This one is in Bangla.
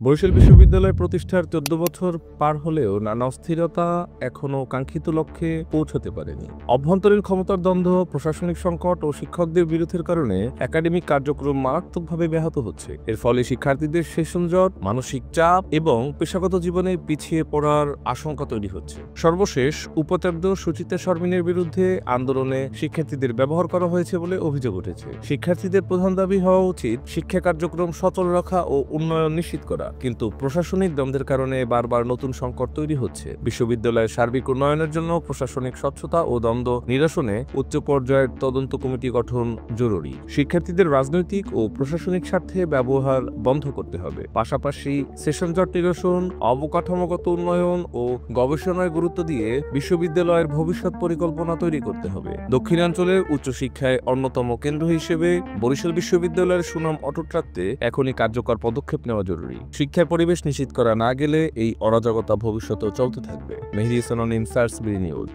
বরিশাল বিশ্ববিদ্যালয় প্রতিষ্ঠার ১৪ বছর পার হলেও নানা অস্থিরতা এখনো কাঙ্ক্ষিত লক্ষ্যে পৌঁছতে পারেনি। অভ্যন্তরীণ ক্ষমতার দ্বন্দ্ব, প্রশাসনিক সংকট ও শিক্ষকদের বিরোধের কারণে একাডেমিক কার্যক্রম মারাত্মকভাবে ব্যাহত হচ্ছে। এর ফলে শিক্ষার্থীদের সেশন জট, মানসিক চাপ এবং পেশাগত জীবনে পিছিয়ে পড়ার আশঙ্কা তৈরি হচ্ছে। সর্বশেষ উপাচার্য সুচিত্রা শর্মিনের বিরুদ্ধে আন্দোলনে শিক্ষার্থীদের ব্যবহার করা হয়েছে বলে অভিযোগ উঠেছে। শিক্ষার্থীদের প্রধান দাবি হওয়া উচিত শিক্ষা কার্যক্রম সচল রাখা ও উন্নয়ন নিশ্চিত করা, কিন্তু প্রশাসনিক দ্বন্দ্বের কারণে বারবার নতুন সংকট তৈরি হচ্ছে। বিশ্ববিদ্যালয়ের সার্বিক উন্নয়নের জন্য প্রশাসনিক স্বচ্ছতা ও দ্বন্দ্ব নিরসনে উচ্চ পর্যায়ের তদন্ত কমিটি গঠন জরুরি। শিক্ষার্থীদের রাজনৈতিক ও প্রশাসনিক স্বার্থে ব্যবহার বন্ধ করতে হবে। পাশাপাশি সেশন জট নিরসন, অবকাঠামোগত উন্নয়ন ও গবেষণায় গুরুত্ব দিয়ে বিশ্ববিদ্যালয়ের ভবিষ্যৎ পরিকল্পনা তৈরি করতে হবে। দক্ষিণাঞ্চলের উচ্চশিক্ষায় অন্যতম কেন্দ্র হিসেবে বরিশাল বিশ্ববিদ্যালয়ের সুনাম অটুট রাখতে এখনই কার্যকর পদক্ষেপ নেওয়া জরুরি। শিক্ষার পরিবেশ নিশ্চিত করা না গেলে এই অরাজকতা ভবিষ্যতেও চলতে থাকবে। মেহেদী হাসান, ইনসার্স, বি নিউজ।